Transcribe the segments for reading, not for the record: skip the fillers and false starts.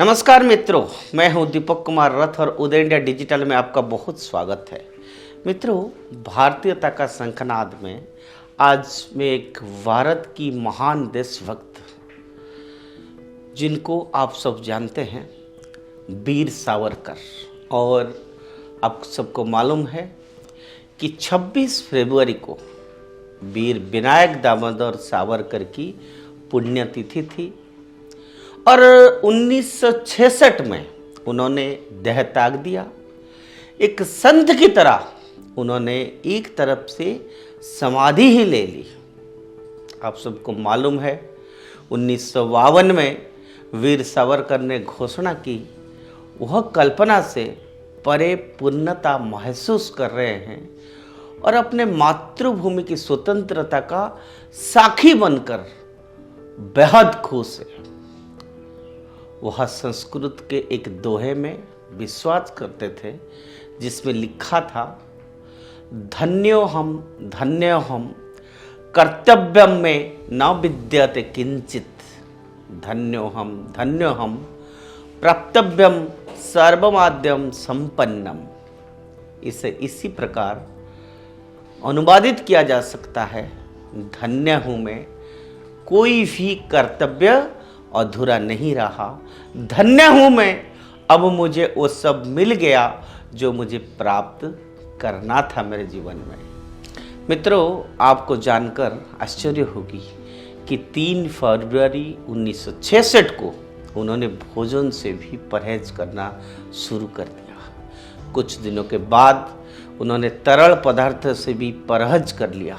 नमस्कार मित्रों, मैं हूं दीपक कुमार रथ और उदय इंडिया डिजिटल में आपका बहुत स्वागत है। मित्रों, भारतीयता का शंखनाद में आज मैं एक भारत की महान देशभक्त जिनको आप सब जानते हैं, वीर सावरकर। और आप सबको मालूम है कि 26 फरवरी को वीर विनायक दामोदर सावरकर की पुण्यतिथि थी और 1966 में उन्होंने देह त्याग दिया। एक संत की तरह उन्होंने एक तरफ से समाधि ही ले ली। आप सबको मालूम है 1952 में वीर सावरकर ने घोषणा की, वह कल्पना से परे पूर्णता महसूस कर रहे हैं और अपने मातृभूमि की स्वतंत्रता का साक्षी बनकर बेहद खुश है। वह संस्कृत के एक दोहे में विश्वास करते थे जिसमें लिखा था, धन्यो हम कर्तव्यम में न विद्यते किंचित, धन्यो हम प्राप्तव्यम सर्वमाद्यम संपन्नम। इसे इसी प्रकार अनुवादित किया जा सकता है, धन्य हूँ मैं, कोई भी कर्तव्य अधूरा नहीं रहा, धन्य हूँ मैं, अब मुझे वो सब मिल गया जो मुझे प्राप्त करना था मेरे जीवन में। मित्रों, आपको जानकर आश्चर्य होगी कि 3 फरवरी 1966 को उन्होंने भोजन से भी परहेज करना शुरू कर दिया। कुछ दिनों के बाद उन्होंने तरल पदार्थ से भी परहेज कर लिया।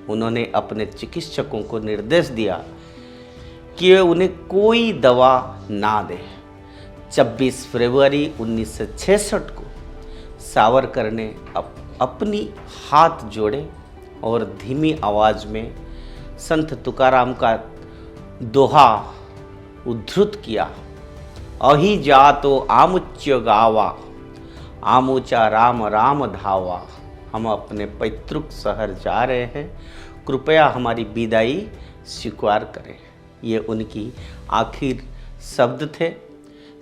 उन्होंने अपने चिकित्सकों को निर्देश दिया कि उन्हें कोई दवा ना दे। 26 फरवरी 1966 को सावरकर ने अपनी हाथ जोड़े और धीमी आवाज में संत तुकाराम का दोहा उद्धृत किया, अहि जातो आमुच्य गावा, आमुचा राम राम धावा। हम अपने पैतृक शहर जा रहे हैं, कृपया हमारी विदाई स्वीकार करें। ये उनकी आखिर शब्द थे।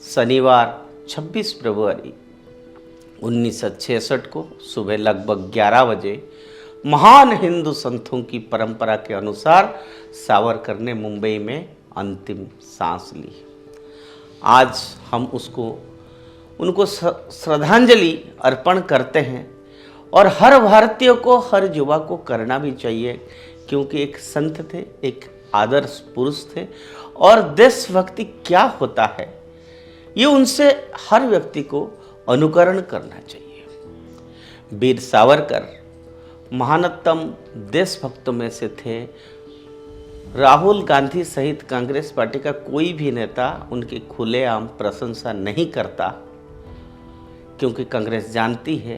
शनिवार 26 फरवरी 1966 को सुबह लगभग 11 बजे महान हिंदू संतों की परंपरा के अनुसार सावरकर ने मुंबई में अंतिम सांस ली। आज हम उनको श्रद्धांजलि अर्पण करते हैं और हर भारतीय को, हर युवा को करना भी चाहिए, क्योंकि एक संत थे, एक आदर्श पुरुष थे और देशभक्ति क्या होता है ये उनसे हर व्यक्ति को अनुकरण करना चाहिए। वीर सावरकर महानतम देशभक्तों में से थे। राहुल गांधी सहित कांग्रेस पार्टी का कोई भी नेता उनकी खुलेआम प्रशंसा नहीं करता, क्योंकि कांग्रेस जानती है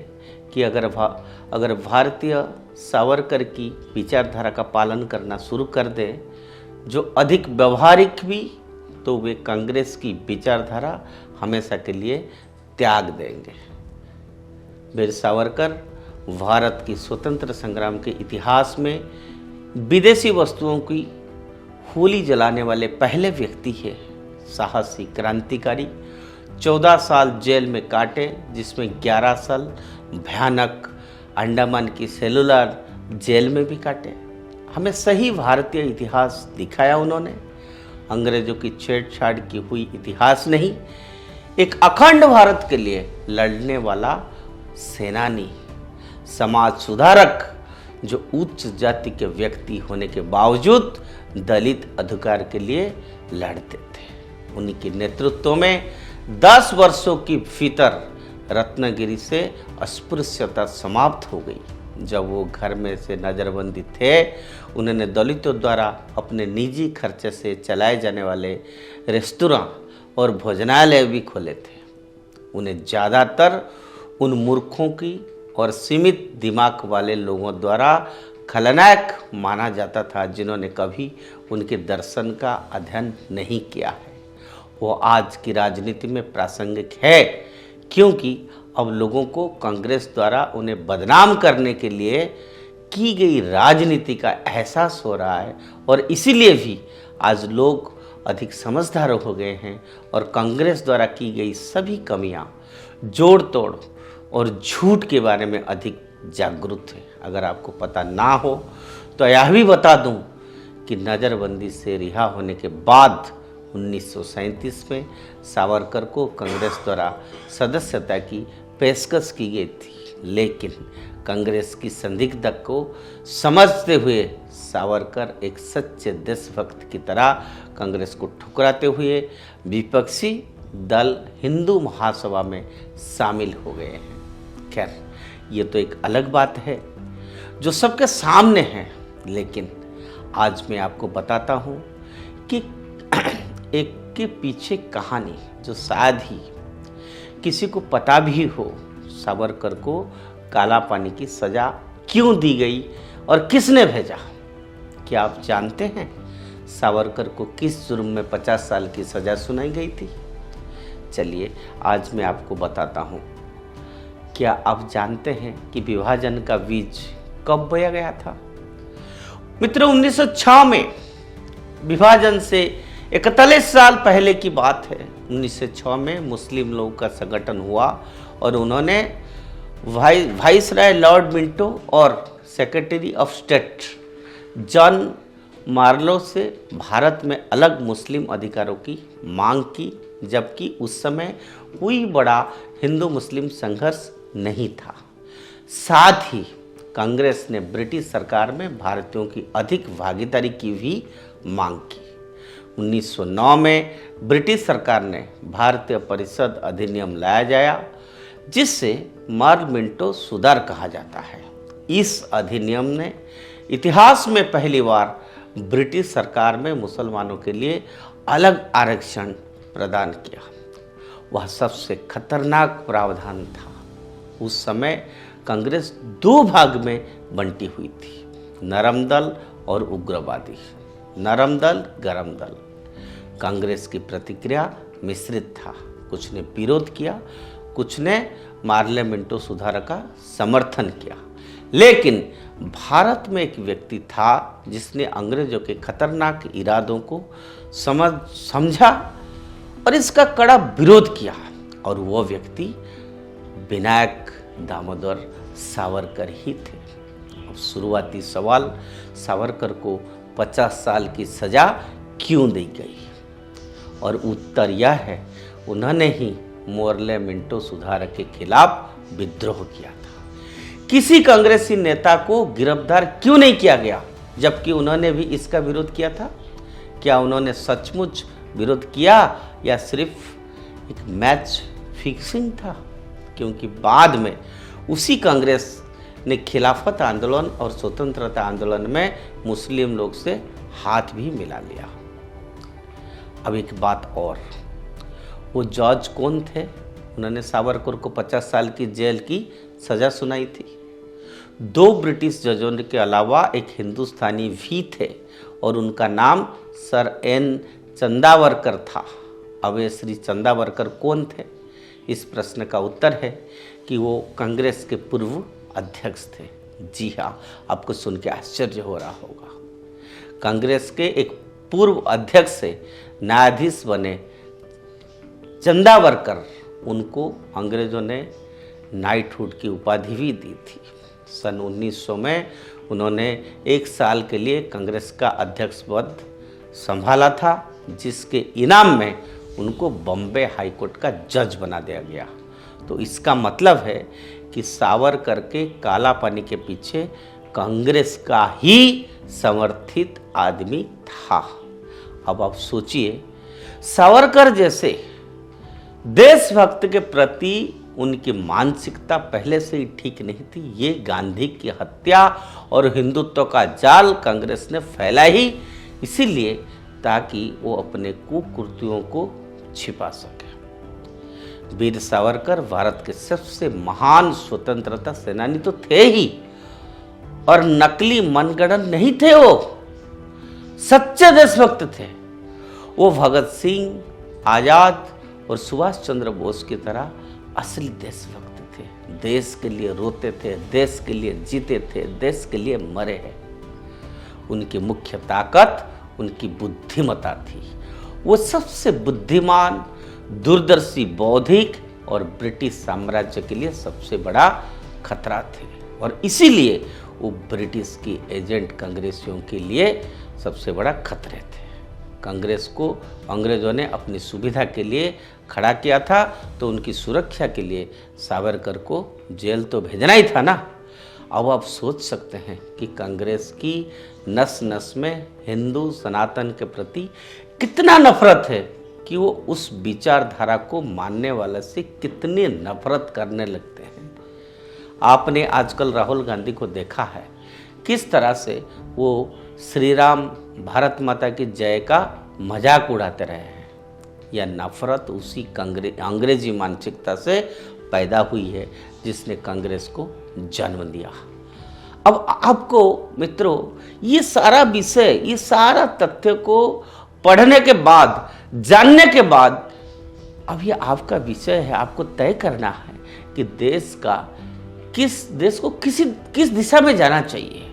कि अगर भारतीय सावरकर की विचारधारा का पालन करना शुरू कर दे, जो अधिक व्यवहारिक भी, तो वे कांग्रेस की विचारधारा हमेशा के लिए त्याग देंगे। वीर सावरकर भारत की स्वतंत्र संग्राम के इतिहास में विदेशी वस्तुओं की होली जलाने वाले पहले व्यक्ति हैं। साहसी क्रांतिकारी 14 साल जेल में काटे, जिसमें 11 साल भयानक अंडमान की सेलुलर जेल में भी काटे। हमें सही भारतीय इतिहास दिखाया उन्होंने। अंग्रेजों की छेड़छाड़ की हुई इतिहास नहीं, एक अखंड भारत के लिए लड़ने वाला सेनानी, समाज सुधारक, जो उच्च जाति के व्यक्ति होने के बावजूद दलित अधिकार के लिए लड़ते थे। उनके नेतृत्व में 10 वर्षों की भीतर रत्नागिरी से अस्पृश्यता समाप्त हो गई। जब वो घर में से नज़रबंदी थे, उन्होंने दलितों द्वारा अपने निजी खर्चे से चलाए जाने वाले रेस्तरां और भोजनालय भी खोले थे। उन्हें ज़्यादातर उन मूर्खों की और सीमित दिमाग वाले लोगों द्वारा खलनायक माना जाता था जिन्होंने कभी उनके दर्शन का अध्ययन नहीं किया है। वो आज की राजनीति में प्रासंगिक है, क्योंकि अब लोगों को कांग्रेस द्वारा उन्हें बदनाम करने के लिए की गई राजनीति का एहसास हो रहा है और इसीलिए भी आज लोग अधिक समझदार हो गए हैं और कांग्रेस द्वारा की गई सभी कमियां, जोड़ तोड़ और झूठ के बारे में अधिक जागरूक हैं। अगर आपको पता ना हो तो यह भी बता दूं कि नज़रबंदी से रिहा होने के बाद 1937 में सावरकर को कांग्रेस द्वारा सदस्यता की पेशकश की गई थी, लेकिन कांग्रेस की संदिग्धता को समझते हुए सावरकर एक सच्चे देशभक्त की तरह कांग्रेस को ठुकराते हुए विपक्षी दल हिंदू महासभा में शामिल हो गए हैं। खैर, ये तो एक अलग बात है जो सबके सामने है, लेकिन आज मैं आपको बताता हूँ कि एक के पीछे कहानी जो शायद ही किसी को पता भी हो। सावरकर को काला पानी की सज़ा क्यों दी गई और किसने भेजा? क्या आप जानते हैं सावरकर को किस जुर्म में 50 साल की सज़ा सुनाई गई थी? चलिए आज मैं आपको बताता हूँ। क्या आप जानते हैं कि विभाजन का बीज कब बोया गया था? मित्रों, 1906 में विभाजन से 41 साल पहले की बात है। 1906 में मुस्लिम लोगों का संगठन हुआ और उन्होंने वाइसराय लॉर्ड मिंटो और secretary of state John Morley से भारत में अलग मुस्लिम अधिकारों की मांग की, जबकि उस समय कोई बड़ा हिंदू मुस्लिम संघर्ष नहीं था। साथ ही कांग्रेस ने ब्रिटिश सरकार में भारतीयों की अधिक भागीदारी की भी मांग की। 1909 में ब्रिटिश सरकार ने भारतीय परिषद अधिनियम लाया गया, जिससे मार्ल मिंटो सुधार कहा जाता है। इस अधिनियम ने इतिहास में पहली बार ब्रिटिश सरकार में मुसलमानों के लिए अलग आरक्षण प्रदान किया। वह सबसे खतरनाक प्रावधान था। उस समय कांग्रेस दो भाग में बंटी हुई थी, नरम दल और उग्रवादी। नरम दल, गरम दल। कांग्रेस की प्रतिक्रिया मिश्रित था। कुछ ने विरोध किया, कुछ ने मार्ले मिंटो सुधार का समर्थन किया। लेकिन भारत में एक व्यक्ति था जिसने अंग्रेजों के खतरनाक इरादों को समझा और इसका कड़ा विरोध किया, और वो व्यक्ति विनायक दामोदर सावरकर ही थे। अब शुरुआती सवाल, सावरकर को 50 साल की सजा क्यों दी गई? और उत्तर यह है, उन्होंने ही मार्ले मिंटो सुधार के खिलाफ विद्रोह किया था। किसी कांग्रेसी नेता को गिरफ्तार क्यों नहीं किया गया, जबकि उन्होंने भी इसका विरोध किया था? क्या उन्होंने सचमुच विरोध किया या सिर्फ एक मैच फिक्सिंग था? क्योंकि बाद में उसी कांग्रेस ने खिलाफत आंदोलन और स्वतंत्रता आंदोलन में मुस्लिम लोग से हाथ भी मिला लिया। अब एक बात और, वो जज कौन थे? उन्होंने सावरकर को 50 साल की जेल की सज़ा सुनाई थी। 2 ब्रिटिश जजों के अलावा एक हिंदुस्तानी भी थे और उनका नाम सर एन चंदावरकर था। अब ये श्री चंदावरकर कौन थे? इस प्रश्न का उत्तर है कि वो कांग्रेस के पूर्व अध्यक्ष थे। जी हाँ, आपको सुन के आश्चर्य हो रहा होगा। कांग्रेस के एक पूर्व अध्यक्ष से न्यायाधीश बने चंदावरकर, उनको अंग्रेजों ने नाइटहुड की उपाधि भी दी थी। सन 1900 में उन्होंने 1 साल के लिए कांग्रेस का अध्यक्ष पद संभाला था, जिसके इनाम में उनको बॉम्बे हाईकोर्ट का जज बना दिया गया। तो इसका मतलब है कि सावरकर के काला पानी के पीछे कांग्रेस का ही समर्थित आदमी था। अब आप सोचिए, सावरकर जैसे देशभक्त के प्रति उनकी मानसिकता पहले से ही ठीक नहीं थी। ये गांधी की हत्या और हिंदुत्व का जाल कांग्रेस ने फैला ही इसीलिए ताकि वो अपने कुकृत्यों को छिपा सके। वीर सावरकर भारत के सबसे महान स्वतंत्रता सेनानी तो थे ही, और नकली मनगढ़ंत नहीं थे। वो सच्चे देशभक्त थे। वो भगत सिंह, आजाद और सुभाष चंद्र बोस की तरह असली देशभक्त थे। देश के लिए रोते थे, देश के लिए जीते थे, देश के लिए मरे हैं। उनकी मुख्य ताकत उनकी बुद्धिमत्ता थी। वो सबसे बुद्धिमान, दूरदर्शी बौद्धिक और ब्रिटिश साम्राज्य के लिए सबसे बड़ा खतरा थे और इसीलिए वो ब्रिटिश की एजेंट कांग्रेसियों के लिए सबसे बड़ा खतरे थे। कांग्रेस को अंग्रेज़ों ने अपनी सुविधा के लिए खड़ा किया था, तो उनकी सुरक्षा के लिए सावरकर को जेल तो भेजना ही था ना। अब आप सोच सकते हैं कि कांग्रेस की नस नस में हिंदू सनातन के प्रति कितना नफरत है कि वो उस विचारधारा को मानने वाले से कितनी नफरत करने लगते हैं। आपने आजकल राहुल गांधी को देखा है किस तरह से वो श्री राम भारत माता की जय का मजाक उड़ाते रहे हैं। यह नफरत उसी अंग्रेजी मानसिकता से पैदा हुई है जिसने कांग्रेस को जन्म दिया। अब आपको मित्रों ये सारा विषय, ये सारा तथ्य को पढ़ने के बाद, जानने के बाद, अब ये आपका विषय है, आपको तय करना है कि देश को किस दिशा में जाना चाहिए।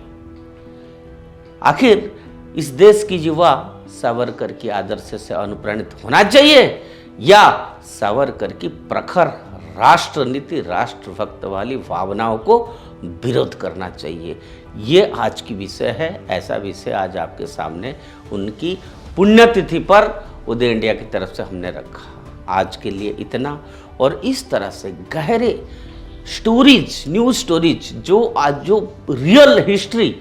आखिर इस देश की युवा सावरकर की आदर्श से अनुप्राणित होना चाहिए या सावरकर की प्रखर राष्ट्र नीति, राष्ट्रभक्त वाली भावनाओं को विरोध करना चाहिए। ये आज की विषय है। ऐसा विषय आज आपके सामने उनकी पुण्यतिथि पर उदय इंडिया की तरफ से हमने रखा। आज के लिए इतना, और इस तरह से गहरे स्टोरीज, न्यूज स्टोरीज, जो रियल हिस्ट्री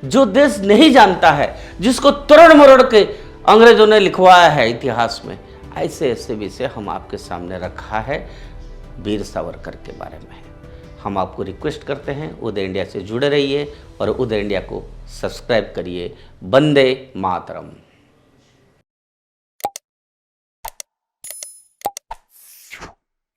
जो देश नहीं जानता है, जिसको तोड़ मरोड़ के अंग्रेजों ने लिखवाया है इतिहास में, ऐसे ऐसे विषय हम आपके सामने रखा है वीर सावरकर के बारे में। हम आपको रिक्वेस्ट करते हैं उदय इंडिया से जुड़े रहिए और उदय इंडिया को सब्सक्राइब करिए। वंदे मातरम।